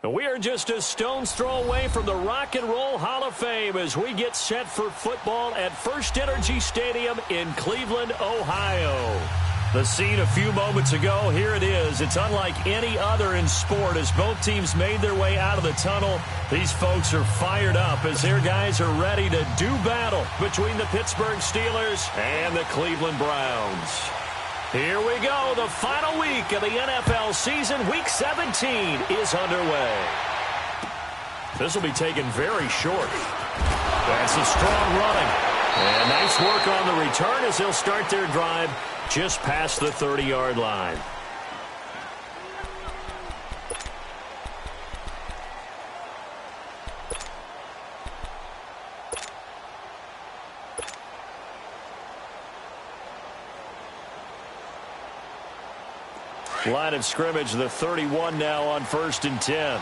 We are just a stone's throw away from the Rock and Roll Hall of Fame as we get set for football at First Energy Stadium in Cleveland, Ohio. The scene a few moments ago, here it is. It's unlike any other in sport as both teams made their way out of the tunnel. These folks are fired up as their guys are ready to do battle between the Pittsburgh Steelers and the Cleveland Browns. Here we go. The final week of the NFL season. Week 17 is underway. This will be taken very short. That's a strong running. And nice work on the return as they'll start their drive just past the 30-yard line. Line of scrimmage, the 31 now on 1st and 10.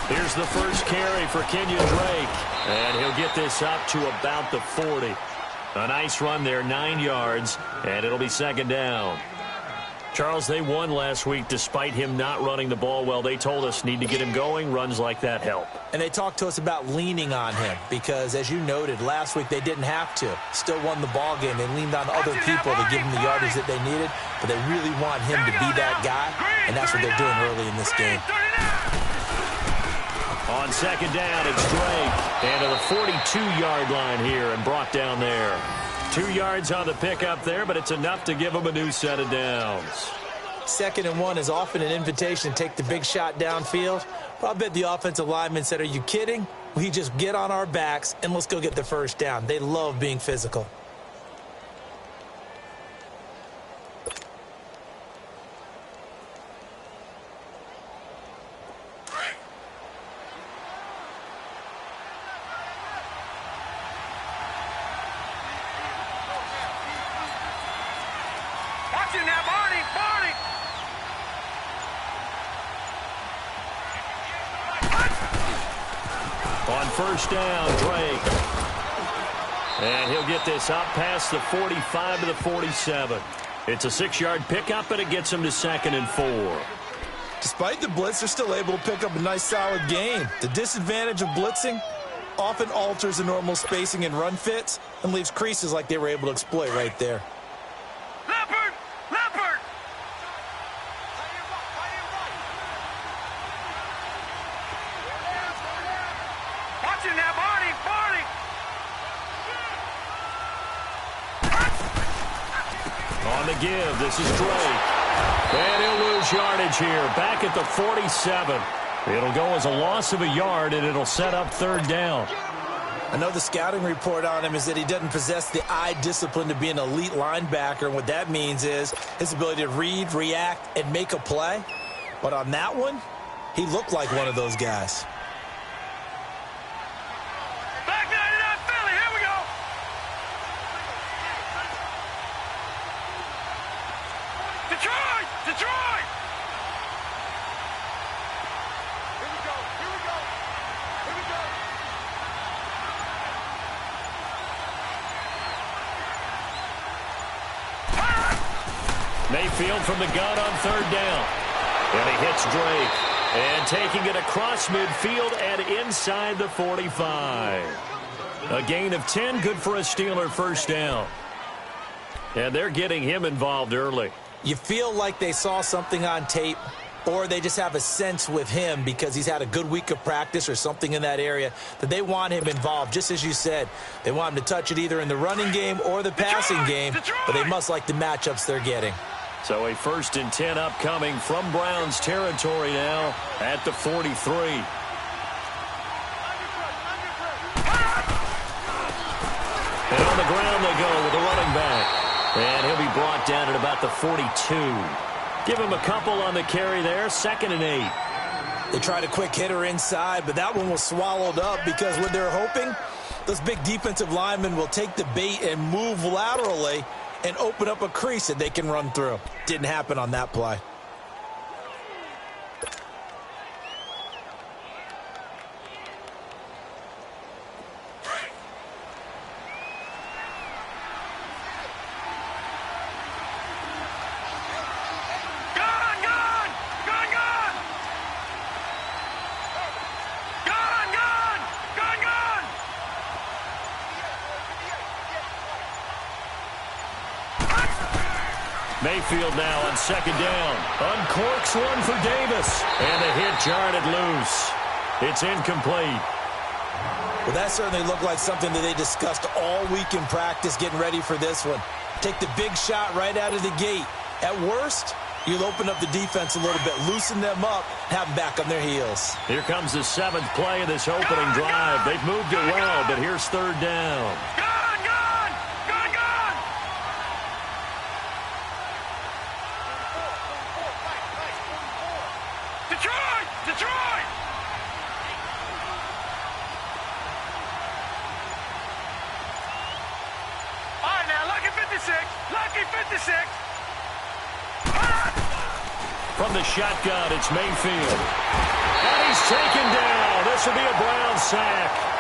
Here's the first carry for Kenyon Drake, and he'll get this up to about the 40. A nice run there, 9 yards, and it'll be 2nd down. Charles, they won last week despite him not running the ball well. They told us need to get him going. Runs like that help. And they talked to us about leaning on him because, as you noted, last week they didn't have to. Still won the ball game. They leaned on other people to give him the yardage that they needed, but they really want him to be that guy, and that's what they're doing early in this game. On 2nd down, it's Drake. And to the 42-yard line here and brought down there. 2 yards on the pickup there, but it's enough to give them a new set of downs. 2nd and 1 is often an invitation to take the big shot downfield. But I bet the offensive lineman said, are you kidding? We just get on our backs and let's go get the first down. They love being physical. On 1st down, Drake. And he'll get this up past the 45 to the 47. It's a 6-yard pickup, and it gets him to 2nd and 4. Despite the blitz, they're still able to pick up a nice, solid gain. The disadvantage of blitzing often alters the normal spacing and run fits and leaves creases like they were able to exploit right there. On the give, this is Drake. And he'll lose yardage here, back at the 47. It'll go as a loss of a yard, and it'll set up 3rd down. I know the scouting report on him is that he doesn't possess the eye discipline to be an elite linebacker, and what that means is his ability to read, react, and make a play. But on that one, he looked like one of those guys. Mayfield from the gun on 3rd down. And he hits Drake. And taking it across midfield and inside the 45. A gain of 10, good for a Steeler 1st down. And they're getting him involved early. You feel like they saw something on tape, or they just have a sense with him because he's had a good week of practice or something in that area that they want him involved. Just as you said, they want him to touch it either in the running game or the passing game, but they must like the matchups they're getting. So a 1st and 10 upcoming from Browns territory now at the 43. And on the ground they go with the running back. And he'll be brought down at about the 42. Give him a couple on the carry there, 2nd and 8. They tried a quick hitter inside, but that one was swallowed up because what they're hoping, those big defensive linemen will take the bait and move laterally and open up a crease that they can run through. Didn't happen on that play. Mayfield now on second down. Uncorks one for Davis. And the hit jarred it loose. It's incomplete. Well, that certainly looked like something that they discussed all week in practice getting ready for this one. Take the big shot right out of the gate. At worst, you'll open up the defense a little bit, loosen them up, have them back on their heels. Here comes the 7th play of this opening drive. They've moved it well, but here's third down. Detroit! All right, now, lucky 56. From the shotgun, it's Mayfield. And he's taken down. This will be a Brown sack.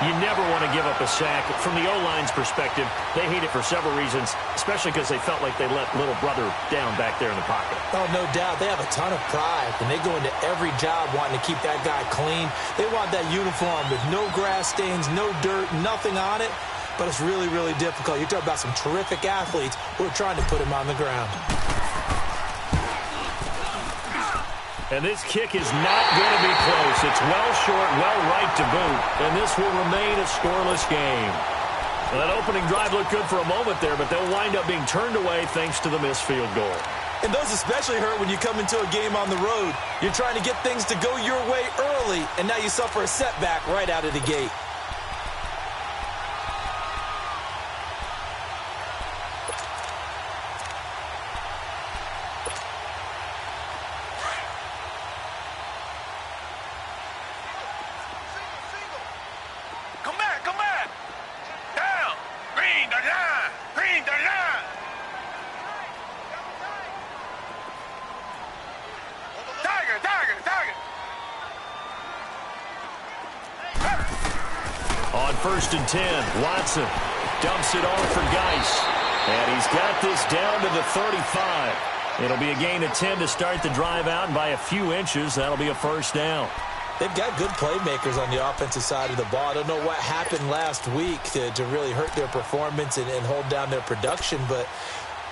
You never want to give up a sack. From the O-line's perspective, they hate it for several reasons, especially because they felt like they let little brother down back there in the pocket. Oh, no doubt. They have a ton of pride, and they go into every job wanting to keep that guy clean. They want that uniform with no grass stains, no dirt, nothing on it. But it's really, really difficult. You're talking about some terrific athletes who are trying to put him on the ground. And this kick is not going to be close. It's well short, well right to boot. And this will remain a scoreless game. Well, that opening drive looked good for a moment there, but they'll wind up being turned away thanks to the missed field goal. And those especially hurt when you come into a game on the road. You're trying to get things to go your way early, and now you suffer a setback right out of the gate. Come back. Down. Green the line. Tiger. On 1st and 10, Watson dumps it off for Geis. And he's got this down to the 35. It'll be a gain of 10 to start the drive out, and by a few inches, that'll be a first down. They've got good playmakers on the offensive side of the ball. I don't know what happened last week to really hurt their performance and hold down their production, but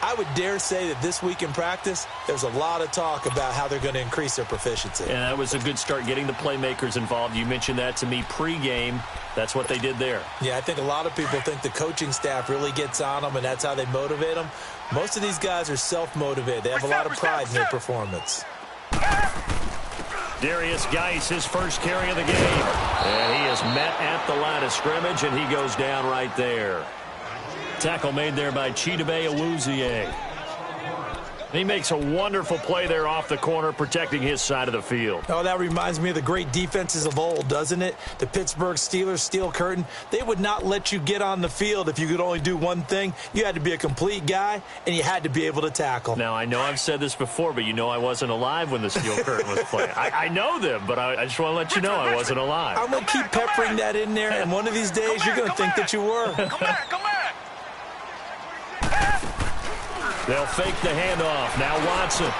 I would dare say that this week in practice, there's a lot of talk about how they're going to increase their proficiency. And that was a good start, getting the playmakers involved. You mentioned that to me pregame. That's what they did there. Yeah, I think a lot of people think the coaching staff really gets on them, and that's how they motivate them. Most of these guys are self-motivated. They have a lot of pride in their performance. Darius Geis, his first carry of the game. And he is met at the line of scrimmage, and he goes down right there. Tackle made there by Chidobe Awuzie. He makes a wonderful play there off the corner, protecting his side of the field. Oh, that reminds me of the great defenses of old, doesn't it? The Pittsburgh Steelers steel curtain. They would not let you get on the field if you could only do one thing. You had to be a complete guy, and you had to be able to tackle. Now, I know I've said this before, but you know I wasn't alive when the steel curtain was playing. I know them, but I just want to let you know I wasn't alive. I'm going to keep peppering that in there, and one of these days you're going to think that you were. Come back. They'll fake the handoff. Now Watson.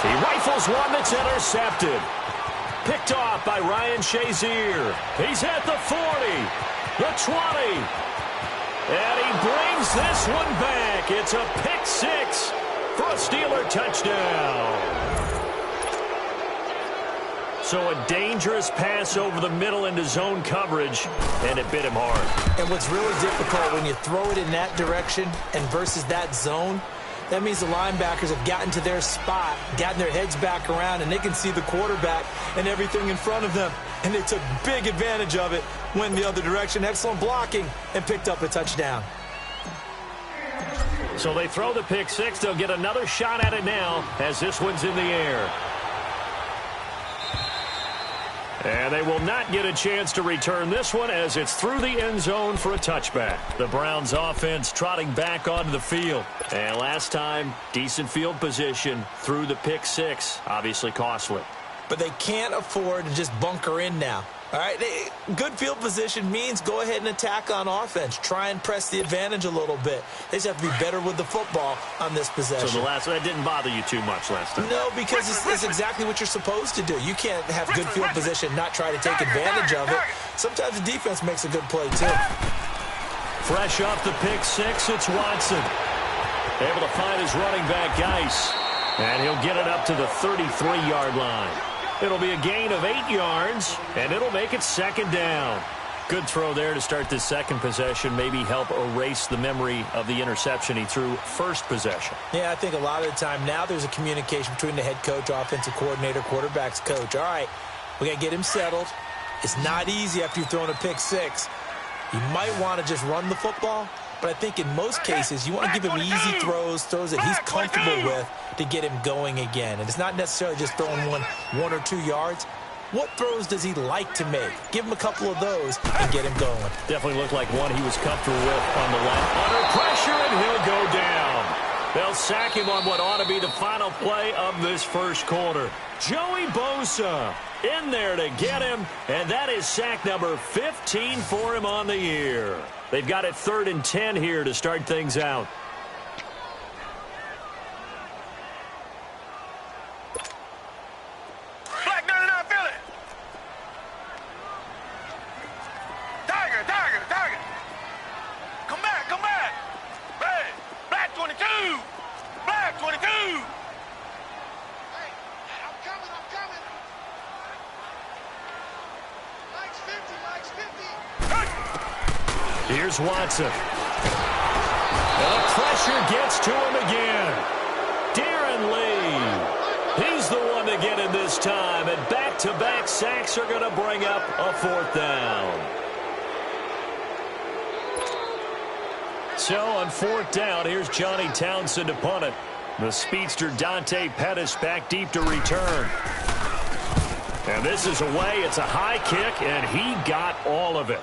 He rifles one that's intercepted. Picked off by Ryan Shazier. He's at the 40, the 20. And he brings this one back. It's a pick six for a Steeler touchdown. So a dangerous pass over the middle into zone coverage, and it bit him hard. And what's really difficult when you throw it in that direction and versus that zone, that means the linebackers have gotten to their spot, gotten their heads back around, and they can see the quarterback and everything in front of them. And they took big advantage of it, went the other direction, excellent blocking, and picked up a touchdown. So they throw the pick six. They'll get another shot at it now as this one's in the air. And they will not get a chance to return this one as it's through the end zone for a touchback. The Browns offense trotting back onto the field. And last time, decent field position through the pick six. Obviously costly. But they can't afford to just bunker in now. All right, good field position means go ahead and attack on offense. Try and press the advantage a little bit. They just have to be better with the football on this possession. So that didn't bother you too much last time? No, because it's exactly what you're supposed to do. You can't have good field position, not try to take advantage of it. Sometimes the defense makes a good play, too. Fresh off the pick six, it's Watson. Able to find his running back, Geis. And he'll get it up to the 33-yard line. It'll be a gain of 8 yards, and it'll make it second down. Good throw there to start this second possession. Maybe help erase the memory of the interception he threw first possession. Yeah, I think a lot of the time now there's a communication between the head coach, offensive coordinator, quarterback's coach. All right, we got to get him settled. It's not easy after you've thrown a pick six. You might want to just run the football, but I think in most cases you want to give him easy throws that he's comfortable with to get him going again. And it's not necessarily just throwing one or 2 yards. What throws does he like to make? Give him a couple of those and get him going. Definitely looked like one he was comfortable with on the left. Under pressure, and he'll go down. They'll sack him on what ought to be the final play of this first quarter. Joey Bosa in there to get him, and that is sack number 15 for him on the year. They've got it 3rd and 10 here to start things out. Here's Watson. The pressure gets to him again. Darren Lee. He's the one to get in this time. And back-to-back sacks are going to bring up a 4th down. So on 4th down, here's Johnny Townsend to punt it. The speedster Dante Pettis back deep to return. And this is away. It's a high kick, and he got all of it.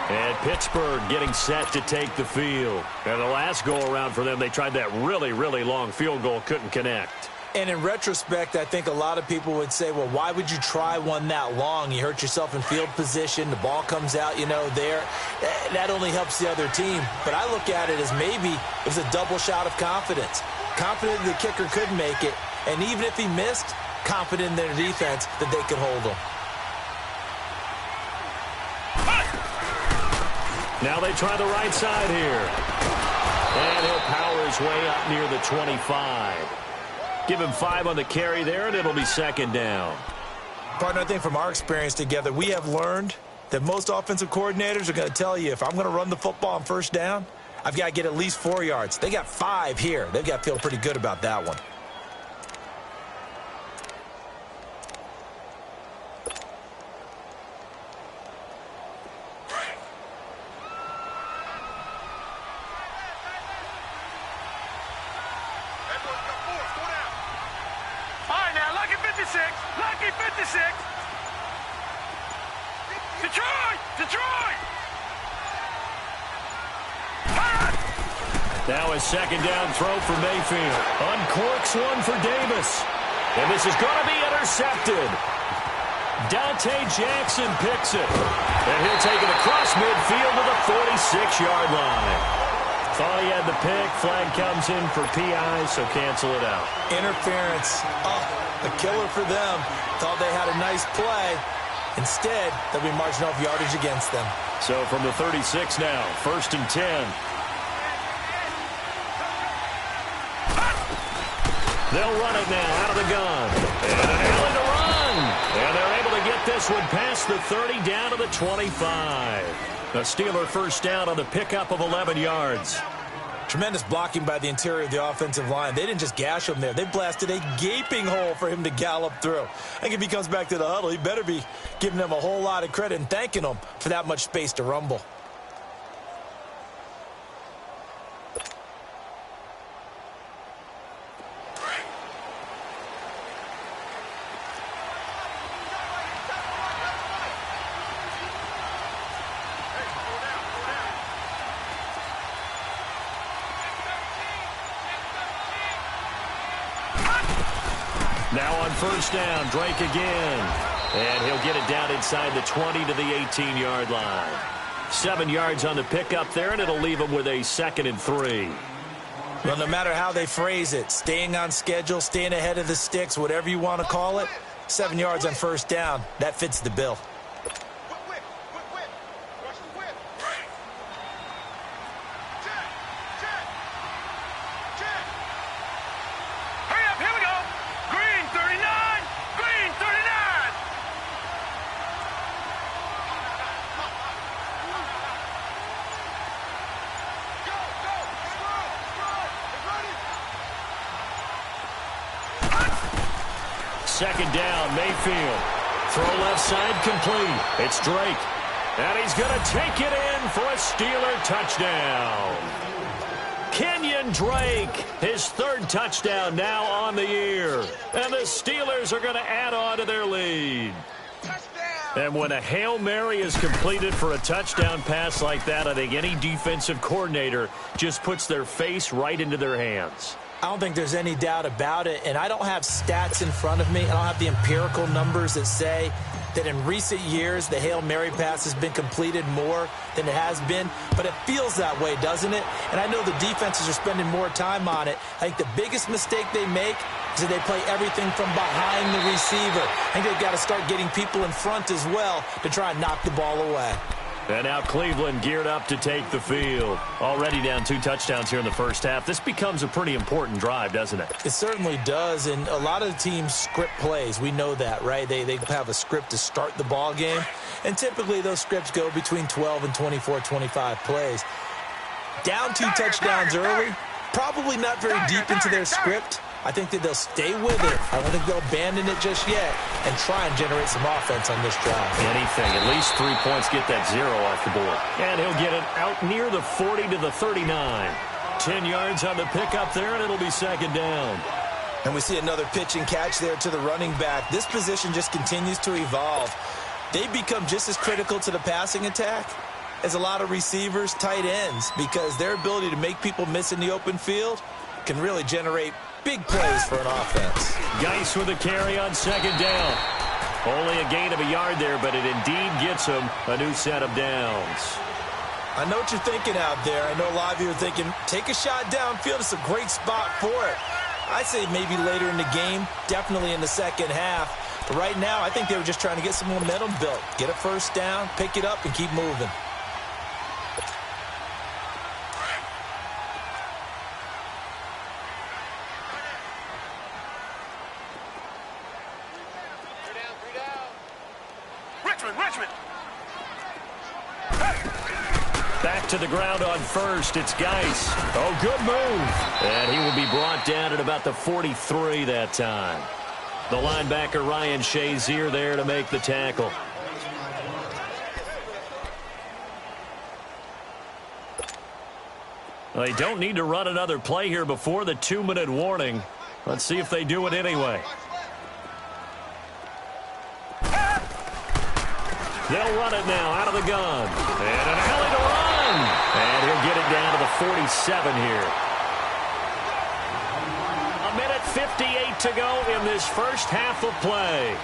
And Pittsburgh getting set to take the field. And the last go-around for them, they tried that really, really long field goal, couldn't connect. And in retrospect, I think a lot of people would say, well, why would you try one that long? You hurt yourself in field position. The ball comes out, there. That only helps the other team. But I look at it as maybe it was a double shot of confidence. Confident the kicker could make it. And even if he missed, confident in their defense that they could hold him. Now they try the right side here. And he'll power his way up near the 25. Give him 5 on the carry there, and it'll be second down. Partner, I think from our experience together, we have learned that most offensive coordinators are going to tell you, if I'm going to run the football on first down, I've got to get at least 4 yards. They got 5 here. They've got to feel pretty good about that one. Now a second down throw for Mayfield. Uncorks one for Davis. And this is going to be intercepted. Dante Jackson picks it. And he'll take it across midfield to the 46-yard line. Thought he had the pick. Flag comes in for PI, so cancel it out. Interference. Oh, a killer for them. Thought they had a nice play. Instead, they'll be marching off yardage against them. So from the 36 now, 1st and 10. They'll run it now out of the gun. And an alley to run. And they're able to get this one past the 30 down to the 25. A Steeler first down on the pickup of 11 yards. Tremendous blocking by the interior of the offensive line. They didn't just gash him there. They blasted a gaping hole for him to gallop through. I think if he comes back to the huddle, he better be giving them a whole lot of credit and thanking them for that much space to rumble. Now on first down, Drake again. And he'll get it down inside the 20 to the 18-yard line. 7 yards on the pickup there, and it'll leave him with a 2nd and 3. Well, no matter how they phrase it, staying on schedule, staying ahead of the sticks, whatever you want to call it, 7 yards on first down, that fits the bill. second down. Mayfield. Throw left side complete. It's Drake. And he's going to take it in for a Steeler touchdown. Kenyon Drake, his third touchdown now on the year. And the Steelers are going to add on to their lead. And when a Hail Mary is completed for a touchdown pass like that, I think any defensive coordinator just puts their face right into their hands. I don't think there's any doubt about it, and I don't have stats in front of me. I don't have the empirical numbers that say that in recent years the Hail Mary pass has been completed more than it has been, but it feels that way, doesn't it? And I know the defenses are spending more time on it. I think the biggest mistake they make is that they play everything from behind the receiver. I think they've got to start getting people in front as well to try and knock the ball away. And now Cleveland geared up to take the field. Already down 2 touchdowns here in the first half. This becomes a pretty important drive, doesn't it? It certainly does, and a lot of the teams script plays. We know that, right? They have a script to start the ball game, and typically those scripts go between 12 and 24, 25 plays. Down 2 touchdowns early, probably not very deep into their script. I think that they'll stay with it. I don't think they'll abandon it just yet and try and generate some offense on this drive. Anything. At least 3 points, get that 0 off the board. And he'll get it out near the 40 to the 39. 10 yards on the pickup there, and it'll be second down. And we see another pitch and catch there to the running back. This position just continues to evolve. They become just as critical to the passing attack as a lot of receivers, tight ends, because their ability to make people miss in the open field can really generate big plays for an offense. Geis with a carry on second down. Only a gain of a yard there, but it indeed gets him a new set of downs. I know what you're thinking out there. I know a lot of you are thinking, take a shot downfield. It's a great spot for it. I say maybe later in the game, definitely in the second half. But right now, I think they were just trying to get some momentum built. Get a first down, pick it up, and keep moving. Back to the ground on first. It's Geis. Oh, good move. And he will be brought down at about the 43 that time. The linebacker, Ryan Shazier, there to make the tackle. They don't need to run another play here before the 2-minute warning. Let's see if they do it anyway. They'll run it now out of the gun. And an alley to run. And he'll get it down to the 47 here. A minute 58 to go in this first half of play.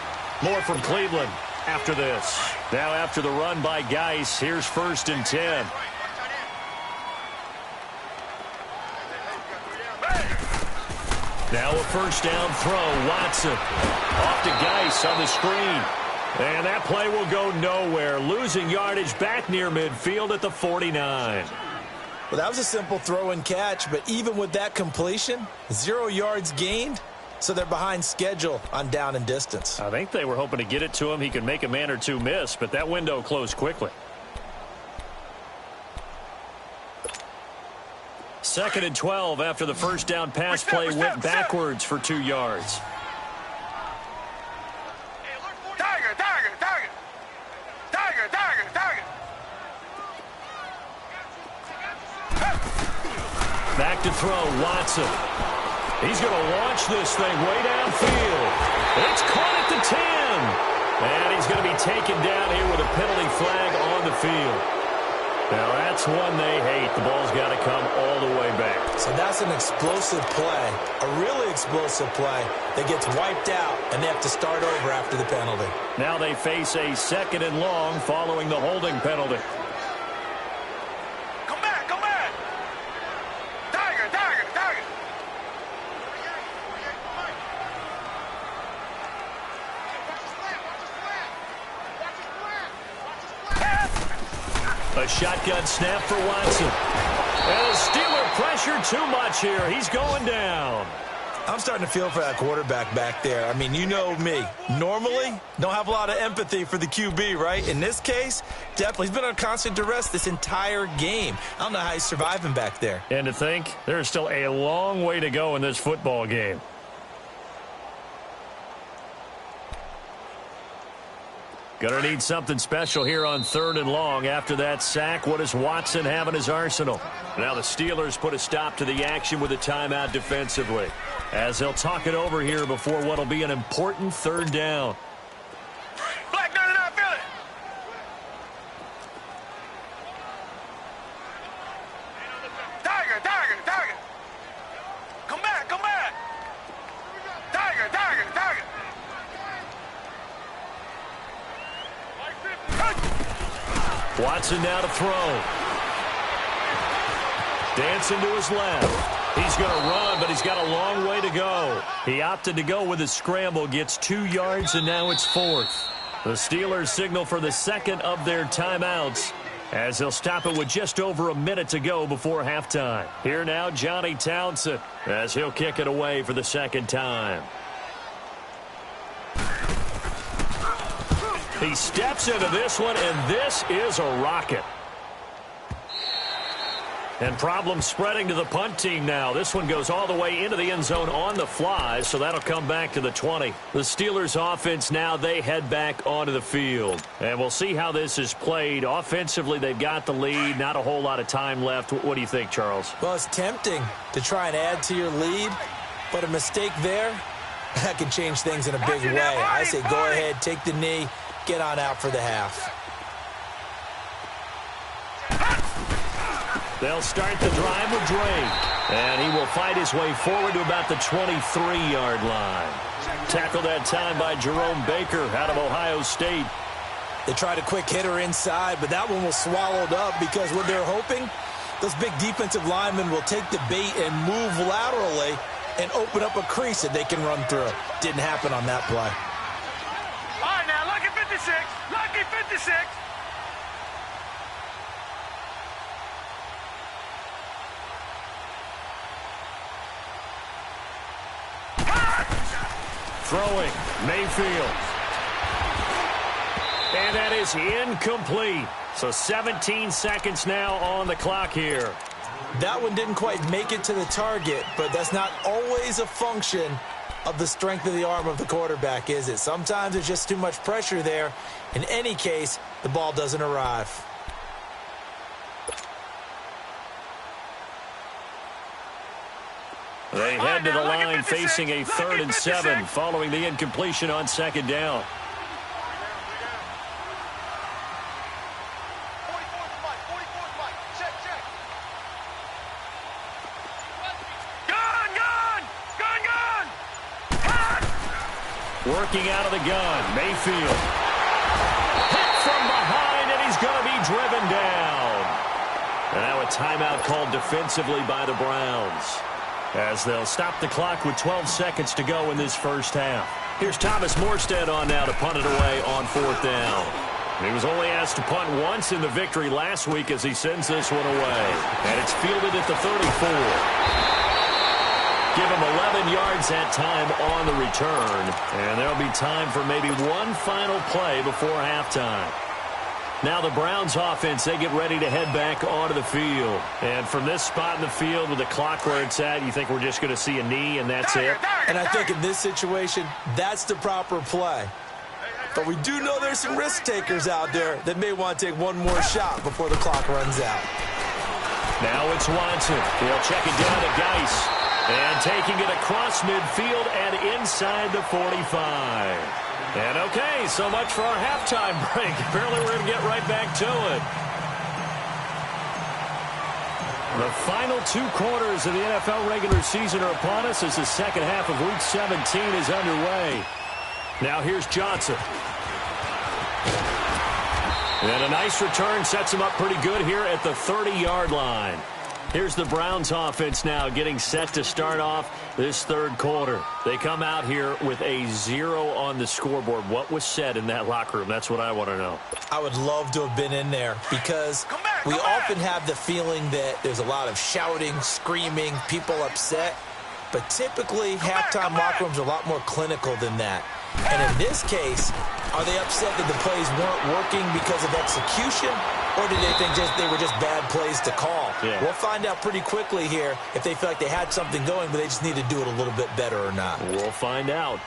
More from Cleveland after this. Now after the run by Geis, here's 1st and 10. Now a first down throw. Watson off to Geis on the screen. And that play will go nowhere. Losing yardage back near midfield at the 49. Well, that was a simple throw and catch, but even with that completion, 0 yards gained, so they're behind schedule on down and distance. I think they were hoping to get it to him. He could make a man or two miss, but that window closed quickly. 2nd and 12 after the first down pass play went backwards for 2 yards. Back to throw, Watson. He's going to launch this thing way downfield. It's caught at the 10. And he's going to be taken down here with a penalty flag on the field. Now that's one they hate. The ball's got to come all the way back. So that's an explosive play, a really explosive play that gets wiped out, and they have to start over after the penalty. Now they face a 2nd and long following the holding penalty. A shotgun snap for Watson. And the Steeler pressure too much here. He's going down. I'm starting to feel for that quarterback back there. I mean, you know me. Normally, don't have a lot of empathy for the QB, right? In this case, definitely. He's been on constant duress this entire game. I don't know how he's surviving back there. And to think, there's still a long way to go in this football game. Gonna need something special here on 3rd and long. After that sack, what does Watson have in his arsenal? Now the Steelers put a stop to the action with a timeout defensively, as they'll talk it over here before what'll be an important 3rd down. Black 99, feel it. Tiger, Tiger, Tiger. Come back, come back. Tiger, Tiger, Tiger. Watson now to throw. Dancing to his left. He's going to run, but he's got a long way to go. He opted to go with a scramble, gets 2 yards, and now it's 4th. The Steelers signal for the second of their timeouts, as they'll stop it with just over a minute to go before halftime. Here now, Johnny Townsend, as he'll kick it away for the second time. He steps into this one, and this is a rocket. And problems spreading to the punt team now. This one goes all the way into the end zone on the fly, so that'll come back to the 20. The Steelers offense now, they head back onto the field. And we'll see how this is played. Offensively, they've got the lead. Not a whole lot of time left. What do you think, Charles? Well, it's tempting to try and add to your lead, but a mistake there, that can change things in a big way. I say go ahead, take the knee, get on out for the half. They'll start the drive with Drake, and he will fight his way forward to about the 23-yard line. Tackled that time by Jerome Baker out of Ohio State. They tried a quick hitter inside, but that one was swallowed up because what they're hoping, those big defensive linemen will take the bait and move laterally and open up a crease that they can run through. Didn't happen on that play. All right, now, lucky 56. Lucky 56. Throwing, Mayfield. And that is incomplete. So 17 seconds now on the clock here. That one didn't quite make it to the target, but that's not always a function of the strength of the arm of the quarterback, is it? Sometimes there's just too much pressure there. In any case, the ball doesn't arrive. They head to the line facing a 3rd and 7 following the incompletion on 2nd down. Working out of the gun, Mayfield. Hit from behind, and he's going to be driven down. And now a timeout called defensively by the Browns, as they'll stop the clock with 12 seconds to go in this first half. Here's Thomas Morstead on now to punt it away on 4th down. He was only asked to punt once in the victory last week as he sends this one away. And it's fielded at the 34. Give him 11 yards that time on the return. And there'll be time for maybe one final play before halftime. Now the Browns offense, they get ready to head back onto the field. And from this spot in the field with the clock where it's at, you think we're just going to see a knee and that's it? And I think in this situation, that's the proper play. But we do know there's some risk takers out there that may want to take one more shot before the clock runs out. Now it's Watson. He'll check it down to Geis. And taking it across midfield and inside the 45. And okay, so much for our halftime break. Apparently we're going to get right back to it. The final 2 quarters of the NFL regular season are upon us as the second half of Week 17 is underway. Now here's Johnson. And a nice return sets him up pretty good here at the 30-yard line. Here's the Browns offense now getting set to start off this 3rd quarter. They come out here with a 0 on the scoreboard. What was said in that locker room? That's what I want to know. I would love to have been in there because we often have the feeling that there's a lot of shouting, screaming, people upset. But typically, halftime locker rooms are a lot more clinical than that. And in this case, are they upset that the plays weren't working because of execution? Or do they think they were just bad plays to call? Yeah. We'll find out pretty quickly here if they feel like they had something going, but they just need to do it a little bit better or not. We'll find out.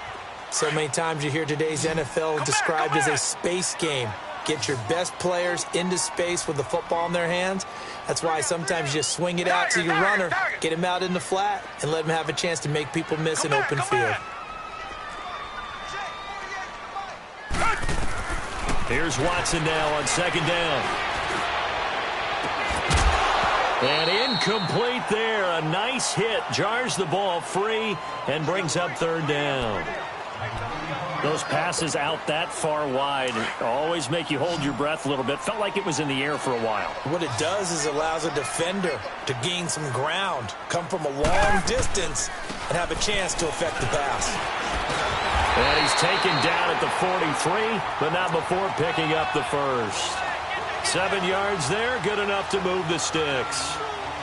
So many times you hear today's NFL described as a space game. Get your best players into space with the football in their hands. That's why sometimes you just swing it out to your runner, get him out in the flat, and let him have a chance to make people miss an open field. Here's Watson now on second down. And incomplete there. A nice hit. Jars the ball free and brings up third down. Those passes out that far wide always make you hold your breath a little bit. Felt like it was in the air for a while. What it does is allows a defender to gain some ground, come from a long distance, and have a chance to affect the pass. And he's taken down at the 43, but not before picking up the first. 7 yards there, good enough to move the sticks.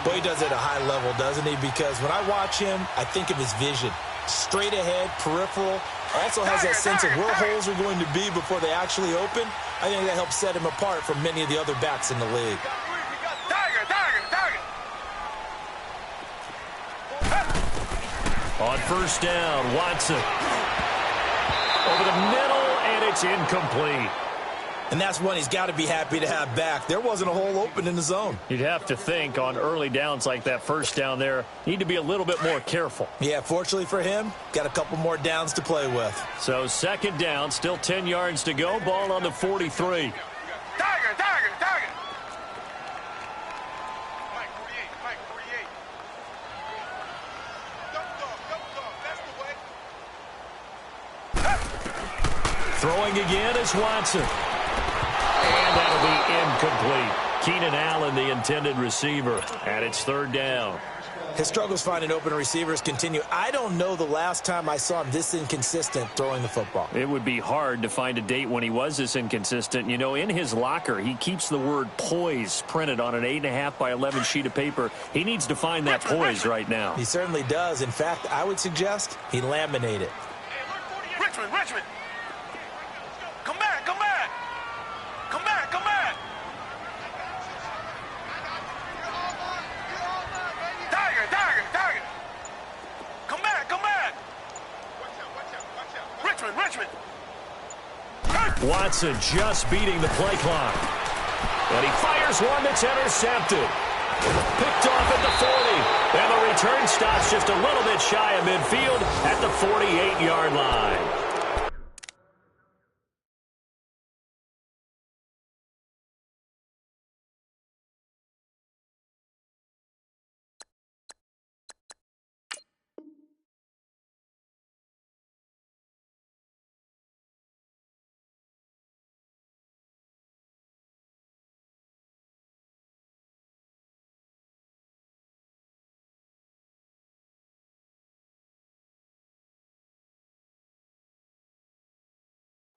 Boy, he does it at a high level, doesn't he? Because when I watch him, I think of his vision. Straight ahead, peripheral. Also has that sense of where holes are going to be before they actually open. I think that helps set him apart from many of the other backs in the league. On first down, Watson. Over the middle, and it's incomplete. And that's one he's got to be happy to have back. There wasn't a hole open in the zone. You'd have to think on early downs like that first down there, need to be a little bit more careful. Yeah, fortunately for him, got a couple more downs to play with. So second down, still 10 yards to go. Ball on the 43. Throwing again is Watson. And that'll be incomplete. Keenan Allen, the intended receiver, and it's third down. His struggles finding open receivers continue. I don't know the last time I saw him this inconsistent throwing the football. It would be hard to find a date when he was this inconsistent. You know, in his locker, he keeps the word poise printed on an 8.5 by 11 sheet of paper. He needs to find that poise right now. He certainly does. In fact, I would suggest he laminate it. Richmond. Come back. Come back. Tiger. Come back. Richmond. Watson just beating the play clock. And he fires one that's intercepted. Picked off at the 40. And the return stops just a little bit shy of midfield at the 48-yard line.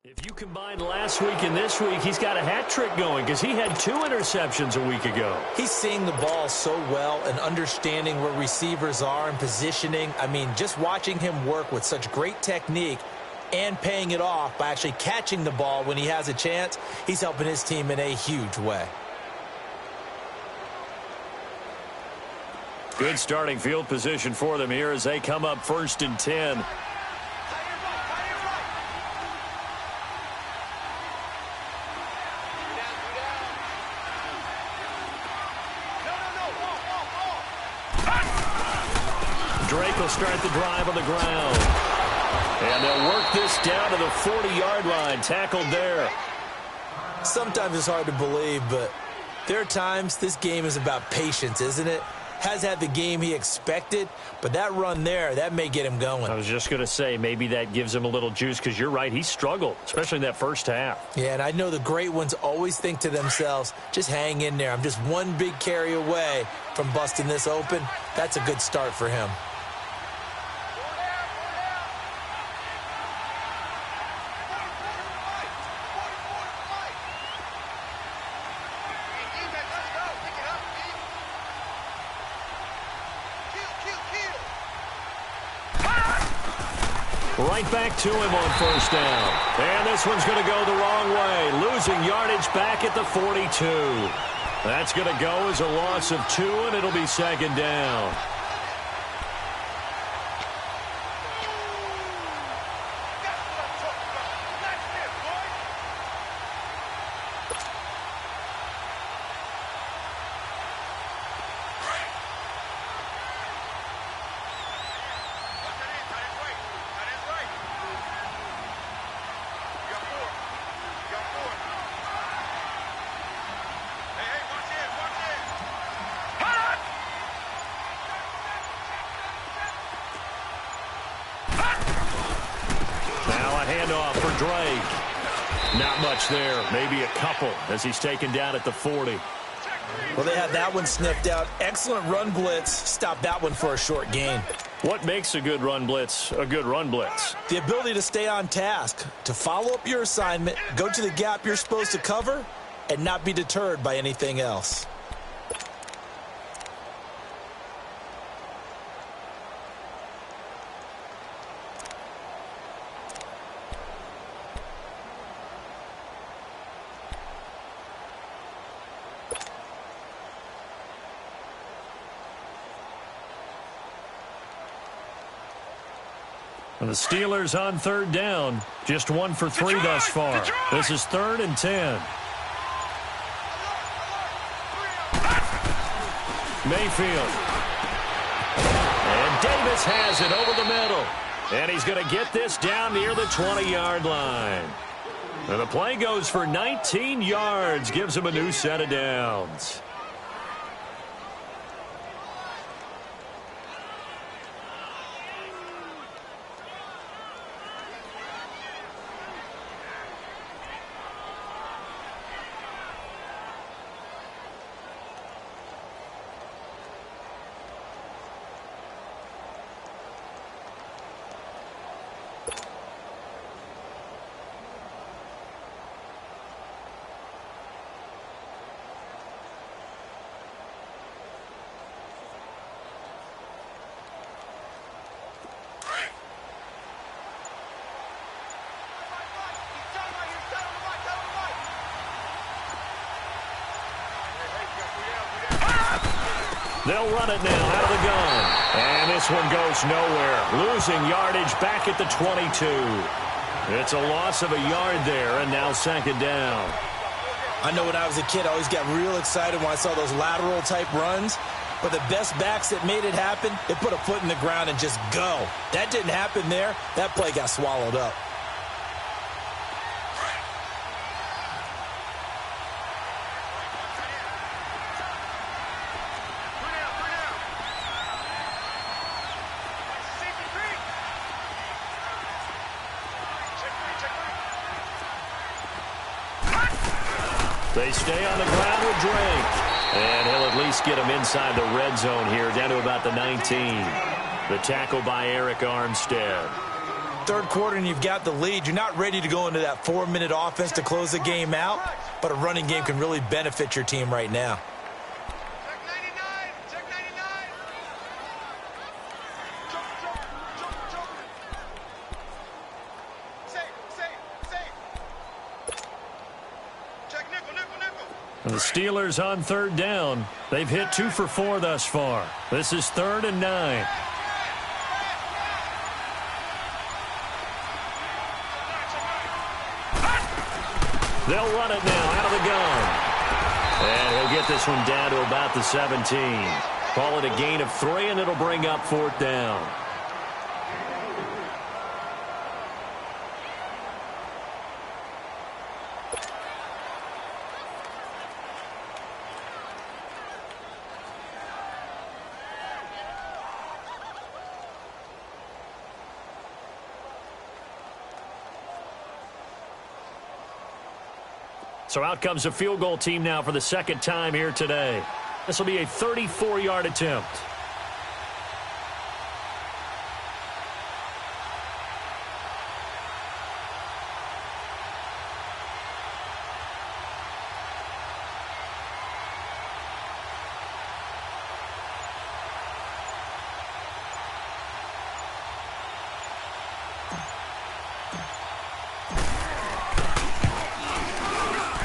If you combine last week and this week, he's got a hat trick going because he had 2 interceptions a week ago. He's seeing the ball so well and understanding where receivers are and positioning. I mean, just watching him work with such great technique and paying it off by actually catching the ball when he has a chance, he's helping his team in a huge way. Good starting field position for them here as they come up 1st and 10. Drake will start the drive on the ground. And they'll work this down to the 40-yard line. Tackled there. Sometimes it's hard to believe, but there are times this game is about patience, isn't it? Has had the game he expected, but that run there, that may get him going. I was just going to say, maybe that gives him a little juice because you're right, he struggled, especially in that first half. Yeah, and I know the great ones always think to themselves, just hang in there. I'm just one big carry away from busting this open. That's a good start for him. Right back to him on first down. And this one's going to go the wrong way. Losing yardage back at the 42. That's going to go as a loss of 2, and it'll be second down. for Drake. Not much there. Maybe a couple as he's taken down at the 40. Well, they had that one sniffed out. Excellent run blitz. Stopped that one for a short gain. What makes a good run blitz a good run blitz? The ability to stay on task, to follow up your assignment, go to the gap you're supposed to cover, and not be deterred by anything else. And the Steelers on third down. Just 1 for 3 thus far. This is 3rd and 10. Mayfield. And Davis has it over the middle. And he's going to get this down near the 20-yard line. And the play goes for 19 yards. Gives him a new set of downs. They'll run it now out of the gun. And this one goes nowhere. Losing yardage back at the 22. It's a loss of a yard there, and now 2nd down. I know when I was a kid, I always got real excited when I saw those lateral-type runs. But the best backs that made it happen, they put a foot in the ground and just go. That didn't happen there. That play got swallowed up. They stay on the ground with Drake. And he'll at least get him inside the red zone here, down to about the 19. The tackle by Eric Armstead. Third quarter and you've got the lead. You're not ready to go into that 4-minute offense to close the game out, but a running game can really benefit your team right now. The Steelers on third down. They've hit 2 for 4 thus far. This is 3rd and 9. They'll run it now out of the gun. And he'll get this one down to about the 17. Call it a gain of 3, and it'll bring up 4th down. So out comes a field goal team now for the 2nd time here today. This will be a 34-yard attempt.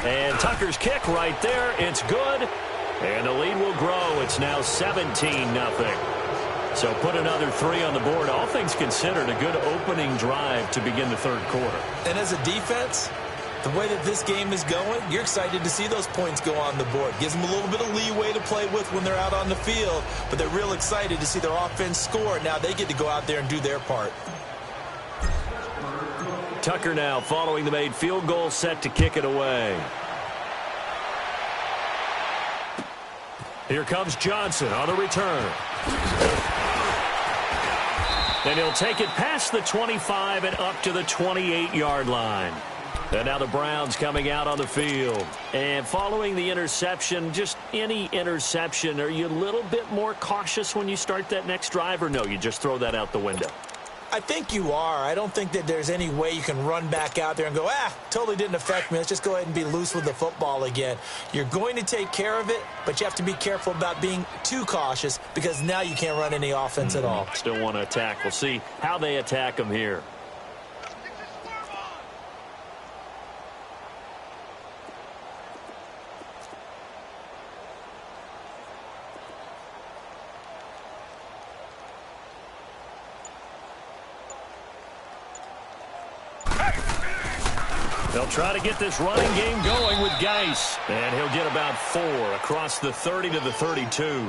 And Tucker's kick right there. It's good. And the lead will grow. It's now 17-0. So put another 3 on the board. All things considered, a good opening drive to begin the 3rd quarter. And as a defense, the way that this game is going, you're excited to see those points go on the board. Gives them a little bit of leeway to play with when they're out on the field. But they're real excited to see their offense score. Now they get to go out there and do their part. Tucker now following the made field goal, set to kick it away. Here comes Johnson on the return. And he'll take it past the 25 and up to the 28-yard line. And now the Browns coming out on the field. And following the interception, just any interception, are you a little bit more cautious when you start that next drive, or no, you just throw that out the window? I think you are. I don't think that there's any way you can run back out there and go, totally didn't affect me. Let's just go ahead and be loose with the football again. You're going to take care of it, but you have to be careful about being too cautious because now you can't run any offense at all. Still want to attack. We'll see how they attack them here. They'll try to get this running game going with Geis. And he'll get about 4 across the 30 to the 32.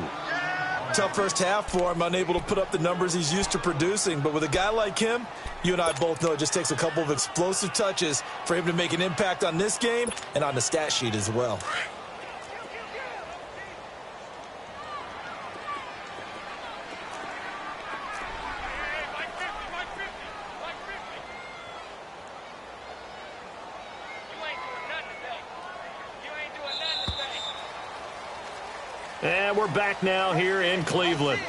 Tough first half for him, unable to put up the numbers he's used to producing. But with a guy like him, you and I both know it just takes a couple of explosive touches for him to make an impact on this game and on the stat sheet as well. And we're back now here in Cleveland.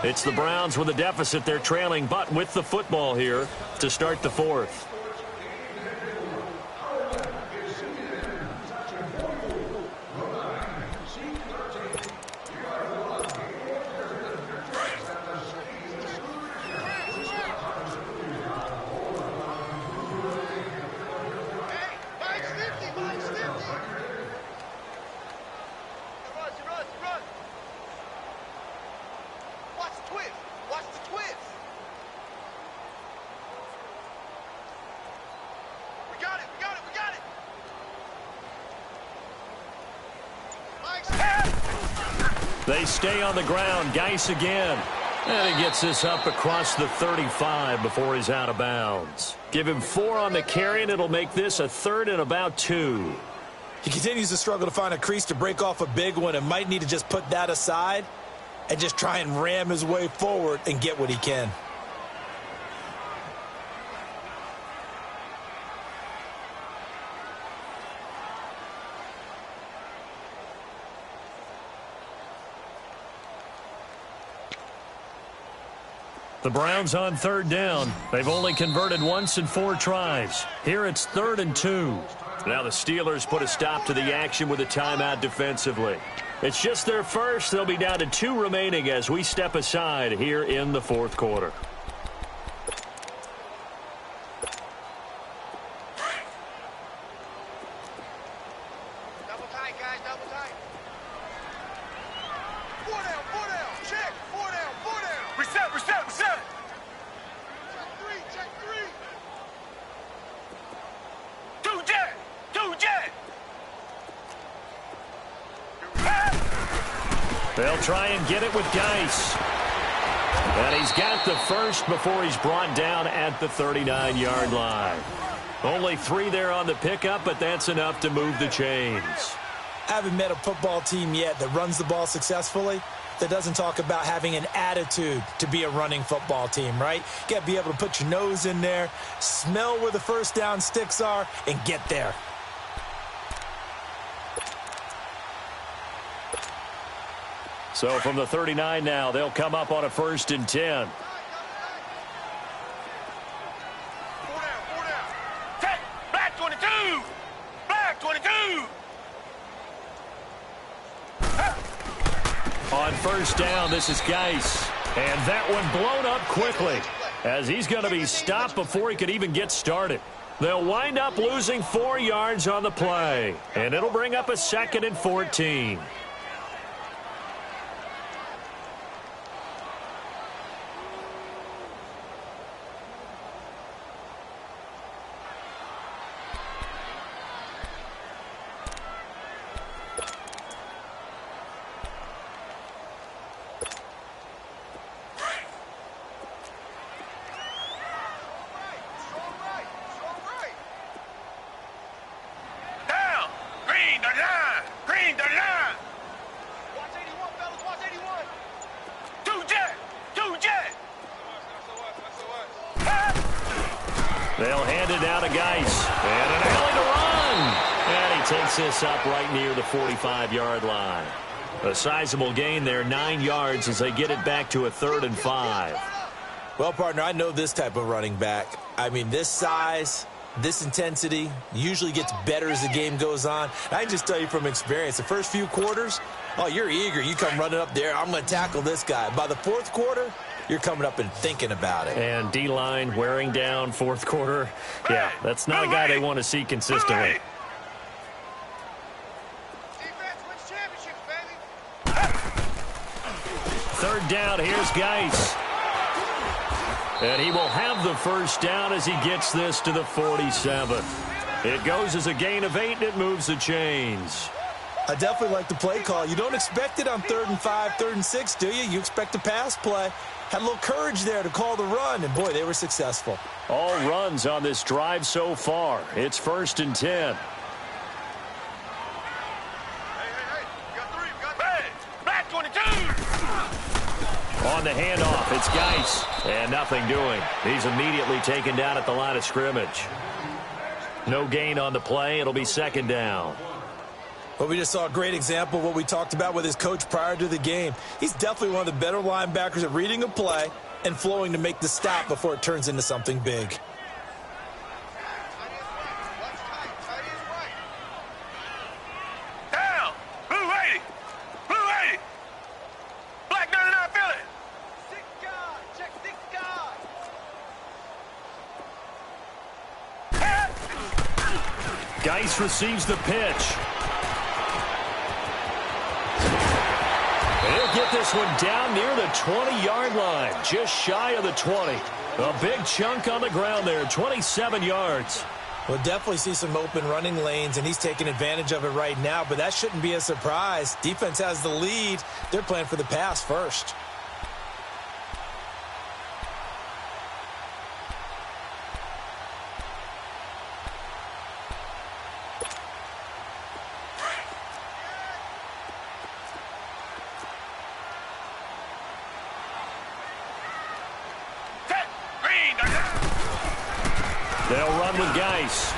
It's the Browns with a deficit. They're trailing, but with the football here to start the fourth. They stay on the ground. Geis again. And he gets this up across the 35 before he's out of bounds. Give him 4 on the carry, and it'll make this a 3rd and about 2. He continues to struggle to find a crease to break off a big one and might need to just put that aside and just try and ram his way forward and get what he can. The Browns on 3rd down. They've only converted once in 4 tries. Here it's 3rd and 2. Now the Steelers put a stop to the action with a timeout defensively. It's just their first. They'll be down to 2 remaining as we step aside here in the 4th quarter. Double tight, guys, double tight. 4 down, check, 4 down. Reset. Check 3. 2 jet. They'll try and get it with Geis. And he's got the first before he's brought down at the 39-yard line. Only 3 there on the pickup, but that's enough to move the chains. I haven't met a football team yet that runs the ball successfully that doesn't talk about having an attitude to be a running football team, right? You got to be able to put your nose in there, smell where the first down sticks are, and get there. So from the 39 now, they'll come up on a 1st and 10. 4 down. Check, black 22. On 1st down, this is Geis. And that one blown up quickly as he's going to be stopped before he could even get started. They'll wind up losing 4 yards on the play, and it'll bring up a 2nd and 14. Green the line. They'll hand it down to Geis. And an alley to run. And he takes this up right near the 45-yard line. A sizable gain there, 9 yards as they get it back to a 3rd and 5. Well, partner, I know this type of running back. I mean, this size, this intensity usually gets better as the game goes on. I can just tell you from experience, the first few quarters, oh, you're eager. You come running up there, I'm going to tackle this guy. By the 4th quarter, you're coming up and thinking about it. And D-line wearing down 4th quarter. Yeah, that's not a guy they want to see consistently. Third down, here's Geis. And he will have the first down as he gets this to the 47. It goes as a gain of 8, and it moves the chains. I definitely like the play call. You don't expect it on 3rd and 5, 3rd and 6, do you? You expect a pass play. Had a little courage there to call the run, and, boy, they were successful. All runs on this drive so far. It's 1st and 10. On the handoff, it's Geis, and nothing doing. He's immediately taken down at the line of scrimmage. No gain on the play. It'll be 2nd down. Well, we just saw a great example of what we talked about with his coach prior to the game. He's definitely one of the better linebackers at reading a play and flowing to make the stop before it turns into something big. Geis receives the pitch. He'll get this one down near the 20-yard line, just shy of the 20. A big chunk on the ground there, 27 yards. We'll definitely see some open running lanes, and he's taking advantage of it right now, but that shouldn't be a surprise. Defense has the lead. They're playing for the pass first. They'll run with Geis.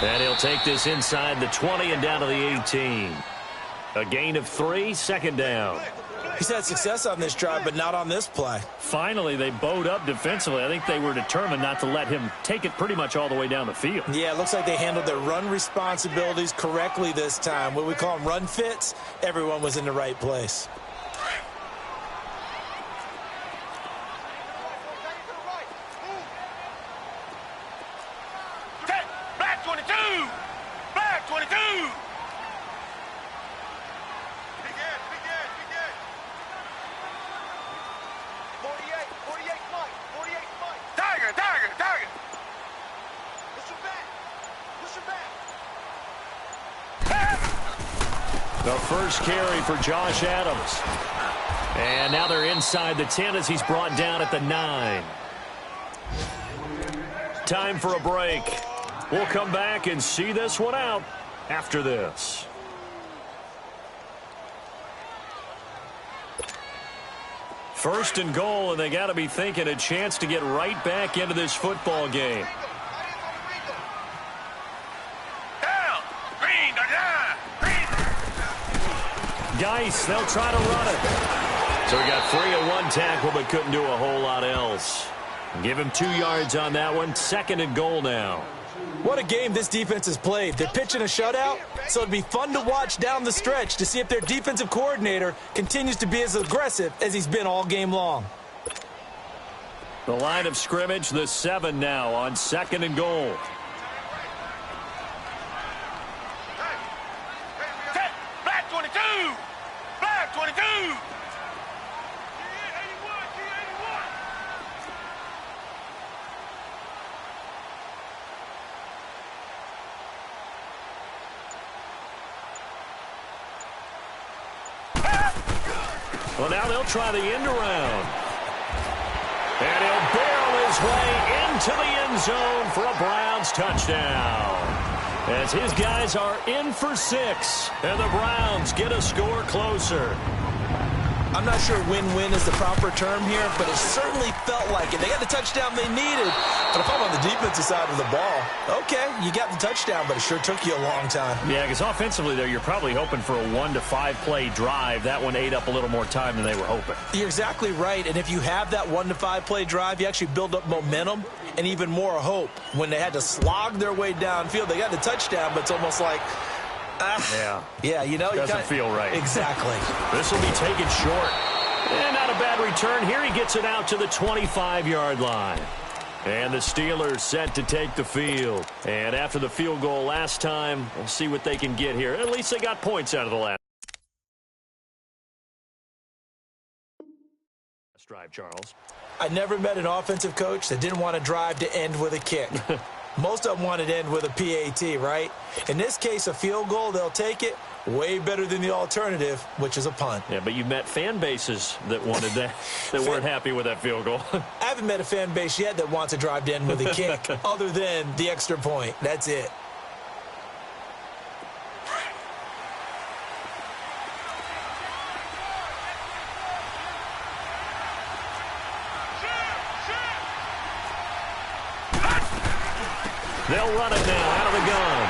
And he'll take this inside the 20 and down to the 18. A gain of 3, 2nd down. He's had success on this drive, but not on this play. Finally, they bowed up defensively. I think they were determined not to let him take it pretty much all the way down the field. Yeah, it looks like they handled their run responsibilities correctly this time. What we call them run fits, everyone was in the right place. The first carry for Josh Adams. And now they're inside the 10 as he's brought down at the 9. Time for a break. We'll come back and see this one out after this. First and goal, and they got to be thinking a chance to get right back into this football game. Geis, they'll try to run it. So we got 3 and 1 tackle, but couldn't do a whole lot else. Give him 2 yards on that one. 2nd and goal now. What a game this defense has played. They're pitching a shutout, so it'd be fun to watch down the stretch to see if their defensive coordinator continues to be as aggressive as he's been all game long. The line of scrimmage, the 7 now on 2nd and goal. Black 22! Black 22! Well, now they'll try the end around. And he'll barrel his way into the end zone for a Browns touchdown. As his guys are in for 6, and the Browns get a score closer. I'm not sure win-win is the proper term here, but it certainly felt like it. They got the touchdown they needed, but if I'm on the defensive side of the ball, okay, you got the touchdown, but it sure took you a long time. Yeah, because offensively, though, you're probably hoping for a 1 to 5 play drive. That one ate up a little more time than they were hoping. You're exactly right, and if you have that 1 to 5 play drive, you actually build up momentum and even more hope. When they had to slog their way downfield, they got the touchdown, but it's almost like, yeah, you know, doesn't feel right. Exactly. This will be taken short. And not a bad return. Here he gets it out to the 25-yard line. And the Steelers set to take the field. And after the field goal last time, we'll see what they can get here. At least they got points out of the last drive, Charles. I never met an offensive coach that didn't want to drive to end with a kick. Most of them wanted to end with a PAT, right? In this case, a field goal, they'll take it. Way better than the alternative, which is a punt. Yeah, but you met fan bases that wanted that, that weren't happy with that field goal. I haven't met a fan base yet that wants to drive to end with a kick other than the extra point. That's it. They'll run it now out of the gun.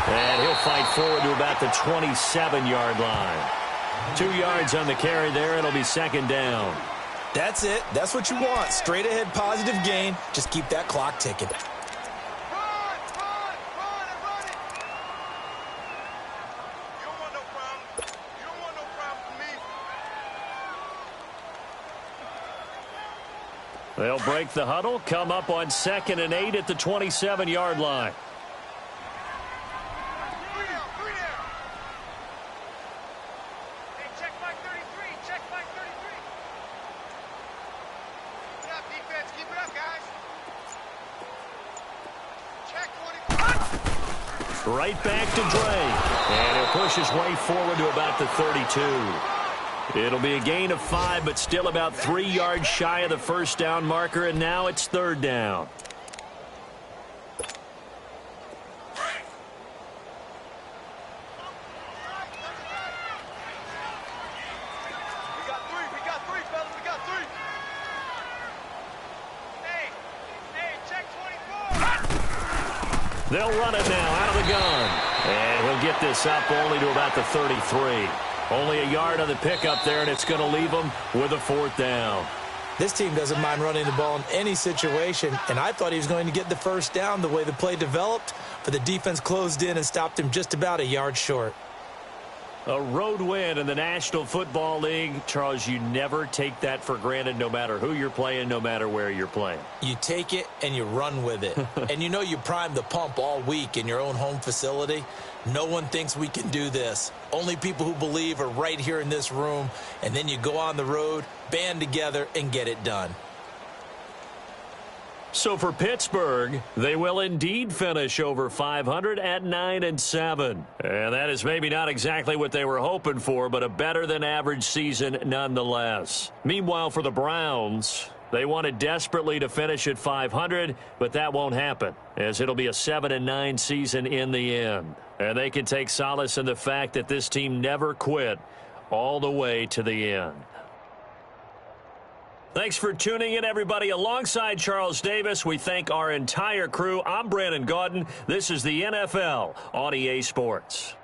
And he'll fight forward to about the 27-yard line. 2 yards on the carry there. It'll be second down. That's it. That's what you want. Straight ahead positive gain. Just keep that clock ticking. Run it. You don't want no problem. You don't want no problem with me. They'll break the huddle, come up on 2nd and 8 at the 27-yard line. Three down. Hey, check back 33. Check back 33. Keep it up, defense. Keep it up, guys. Check 20. Right back to Drake. And he'll push his way forward to about the 32. It'll be a gain of 5, but still about 3 yards shy of the first down marker, and now it's third down. We got three, fellas. We got three. Hey, check 24. They'll run it now out of the gun. And he'll get this up only to about the 33. Only a yard on the pickup there, and it's going to leave them with a fourth down. This team doesn't mind running the ball in any situation, and I thought he was going to get the first down the way the play developed, but the defense closed in and stopped him just about a yard short. A road win in the National Football League. Charles, you never take that for granted no matter who you're playing, no matter where you're playing. You take it and you run with it. And you know you primed the pump all week in your own home facility. No one thinks we can do this. Only people who believe are right here in this room. And then you go on the road, band together, and get it done. So for Pittsburgh, they will indeed finish over 500 at 9-7. And that is maybe not exactly what they were hoping for, but a better than average season nonetheless. Meanwhile, for the Browns, they wanted desperately to finish at 500, but that won't happen, as it'll be a 7-9 season in the end. And they can take solace in the fact that this team never quit all the way to the end. Thanks for tuning in, everybody. Alongside Charles Davis, we thank our entire crew. I'm Brandon Gaudin. This is the NFL on EA Sports.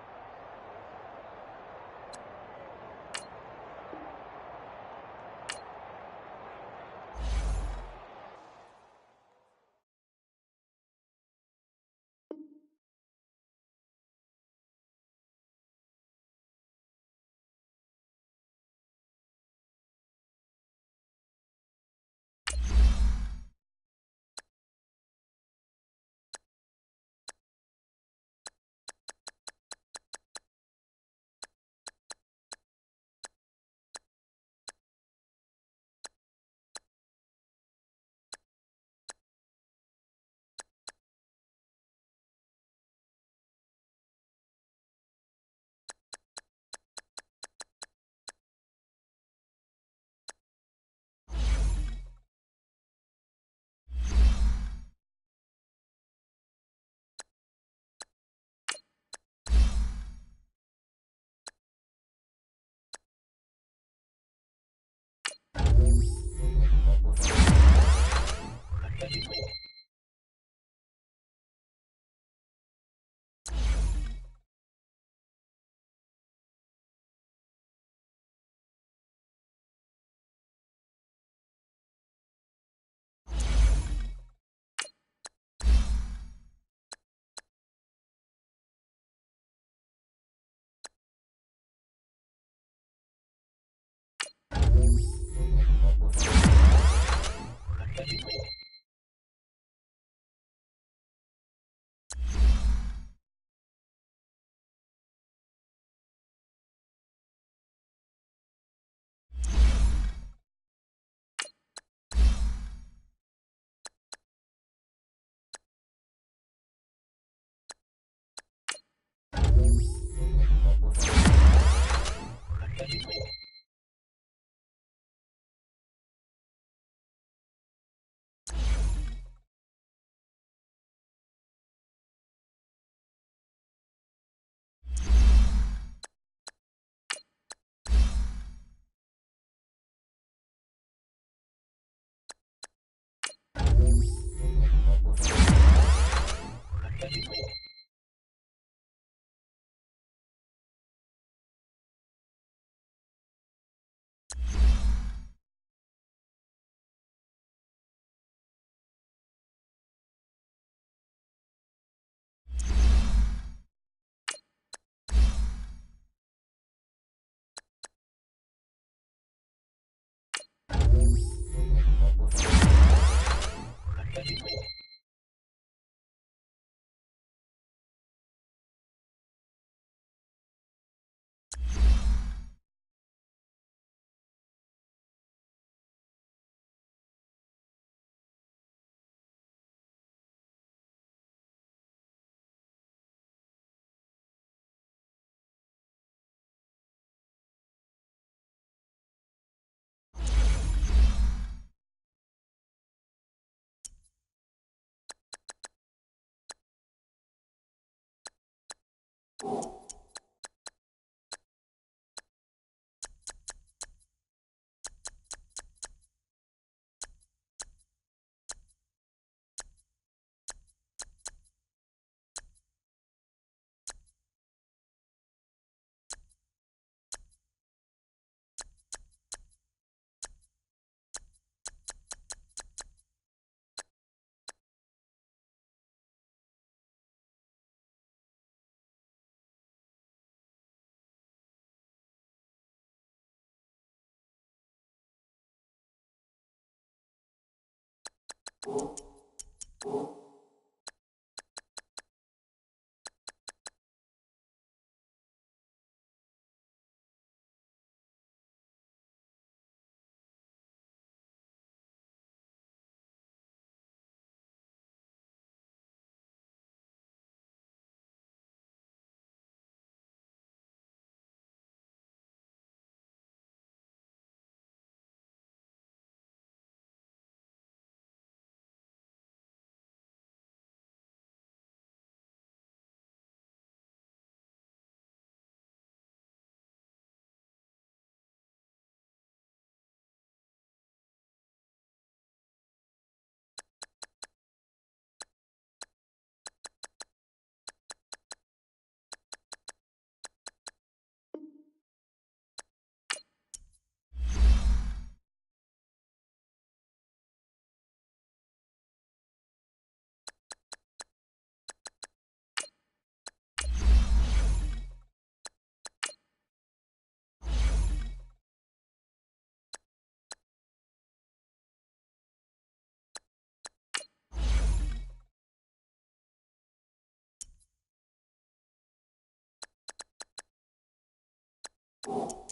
You